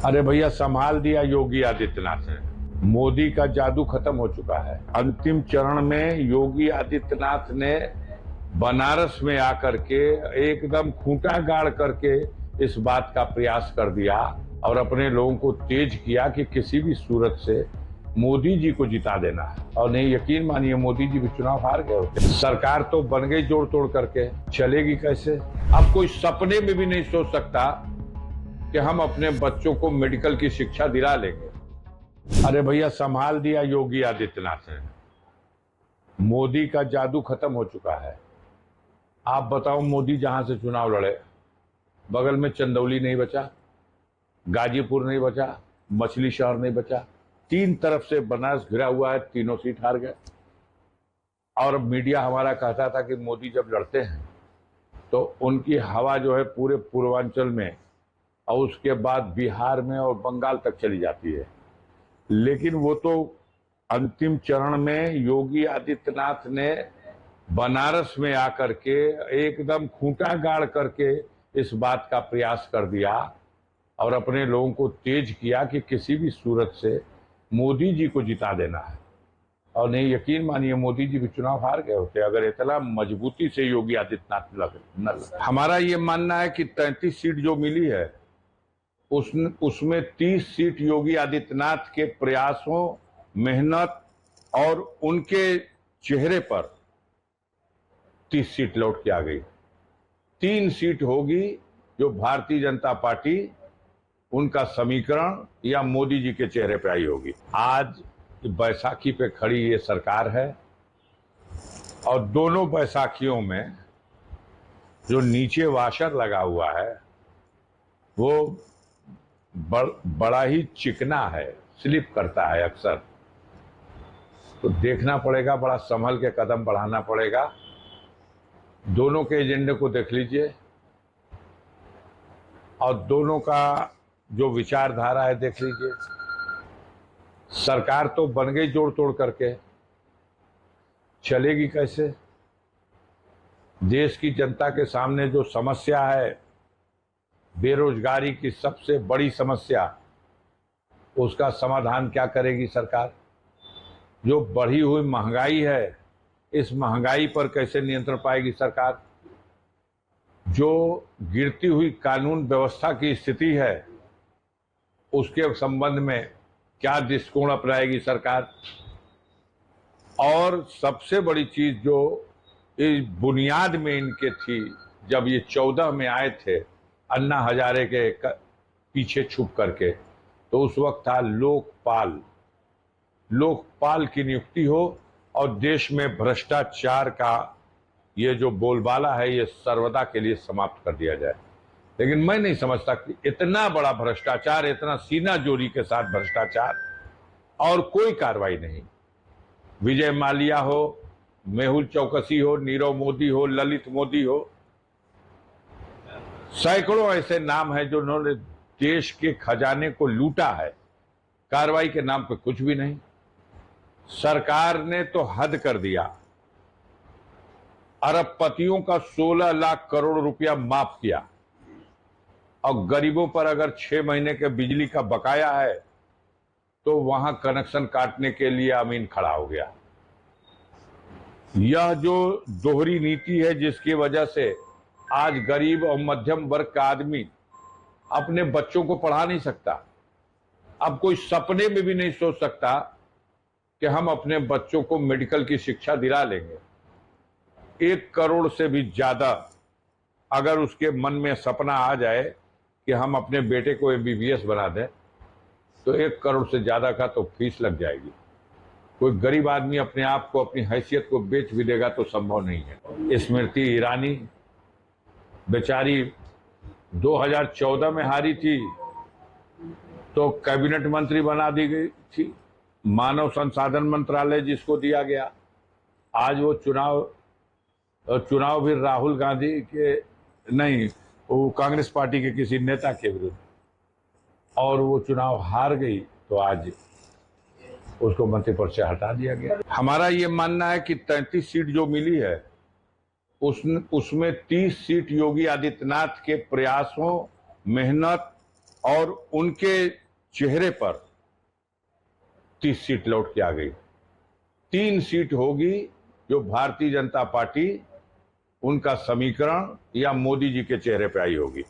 अरे भैया, संभाल दिया योगी आदित्यनाथ ने। मोदी का जादू खत्म हो चुका है। अंतिम चरण में योगी आदित्यनाथ ने बनारस में आकर के एकदम खूंटा गाड़ करके इस बात का प्रयास कर दिया और अपने लोगों को तेज किया कि किसी भी सूरत से मोदी जी को जिता देना है। और नहीं, यकीन मानिए, मोदी जी भी चुनाव हार गए होते। सरकार तो बन गई जोड़ तोड़ करके, चलेगी कैसे? अब कोई सपने में भी नहीं सोच सकता कि हम अपने बच्चों को मेडिकल की शिक्षा दिला लेंगे। अरे भैया, संभाल दिया योगी आदित्यनाथ ने। मोदी का जादू खत्म हो चुका है। आप बताओ, मोदी जहां से चुनाव लड़े, बगल में चंदौली नहीं बचा, गाजीपुर नहीं बचा, मछली शहर नहीं बचा, तीन तरफ से बनारस घिरा हुआ है, तीनों सीट हार गए। और मीडिया हमारा कहता था कि मोदी जब लड़ते हैं तो उनकी हवा जो है पूरे पूर्वांचल में और उसके बाद बिहार में और बंगाल तक चली जाती है। लेकिन वो तो अंतिम चरण में योगी आदित्यनाथ ने बनारस में आकर के एकदम खूंटा गाड़ करके इस बात का प्रयास कर दिया और अपने लोगों को तेज किया कि किसी भी सूरत से मोदी जी को जिता देना है। और नहीं, यकीन मानिए, मोदी जी भी चुनाव हार गए होते अगर इतना मजबूती से योगी आदित्यनाथ न लगे। हमारा ये मानना है कि 33 सीट जो मिली है उसमें 30 सीट योगी आदित्यनाथ के प्रयासों, मेहनत और उनके चेहरे पर 30 सीट लौट के आ गई। 3 सीट होगी जो भारतीय जनता पार्टी, उनका समीकरण या मोदी जी के चेहरे पे आई होगी। आज बैसाखी पे खड़ी ये सरकार है और दोनों बैसाखियों में जो नीचे वाशर लगा हुआ है वो बड़ा ही चिकना है, स्लिप करता है अक्सर। तो देखना पड़ेगा, बड़ा संभल के कदम बढ़ाना पड़ेगा। दोनों के एजेंडे को देख लीजिए और दोनों का जो विचारधारा है देख लीजिए। सरकार तो बन गई जोड़ तोड़ करके, चलेगी कैसे? देश की जनता के सामने जो समस्या है, बेरोजगारी की सबसे बड़ी समस्या, उसका समाधान क्या करेगी सरकार? जो बढ़ी हुई महंगाई है, इस महंगाई पर कैसे नियंत्रण पाएगी सरकार? जो गिरती हुई कानून व्यवस्था की स्थिति है, उसके संबंध में क्या दृष्टिकोण अपनाएगी सरकार? और सबसे बड़ी चीज जो इस बुनियाद में इनके थी, जब ये 14 में आए थे अन्ना हजारे के पीछे छुप करके, तो उस वक्त था लोकपाल की नियुक्ति हो और देश में भ्रष्टाचार का ये जो बोलबाला है ये सर्वदा के लिए समाप्त कर दिया जाए। लेकिन मैं नहीं समझता कि इतना बड़ा भ्रष्टाचार, इतना सीना जोरी के साथ भ्रष्टाचार और कोई कार्रवाई नहीं। विजय माल्या हो, मेहुल चौकसी हो, नीरव मोदी हो, ललित मोदी हो, सैकड़ों ऐसे नाम हैं जो उन्होंने देश के खजाने को लूटा है। कार्रवाई के नाम पे कुछ भी नहीं। सरकार ने तो हद कर दिया। अरबपतियों का 16 लाख करोड़ रुपया माफ किया और गरीबों पर अगर 6 महीने के बिजली का बकाया है तो वहां कनेक्शन काटने के लिए अमीन खड़ा हो गया। यह जो दोहरी नीति है जिसकी वजह से आज गरीब और मध्यम वर्ग का आदमी अपने बच्चों को पढ़ा नहीं सकता। अब कोई सपने में भी नहीं सोच सकता कि हम अपने बच्चों को मेडिकल की शिक्षा दिला लेंगे। 1 करोड़ से भी ज्यादा अगर उसके मन में सपना आ जाए कि हम अपने बेटे को MBBS बना दें तो 1 करोड़ से ज्यादा का तो फीस लग जाएगी। कोई गरीब आदमी अपने आप को, अपनी हैसियत को बेच भी देगा तो संभव नहीं है। स्मृति ईरानी बेचारी 2014 में हारी थी तो कैबिनेट मंत्री बना दी गई थी, मानव संसाधन मंत्रालय जिसको दिया गया। आज वो चुनाव भी राहुल गांधी के नहीं, वो कांग्रेस पार्टी के किसी नेता के विरुद्ध, और वो चुनाव हार गई तो आज उसको मंत्री पद से हटा दिया गया। हमारा ये मानना है कि 33 सीट जो मिली है उसमें 30 सीट योगी आदित्यनाथ के प्रयासों, मेहनत और उनके चेहरे पर 30 सीट लौट के आ गई। 3 सीट होगी जो भारतीय जनता पार्टी उनका समीकरण या मोदी जी के चेहरे पे आई होगी।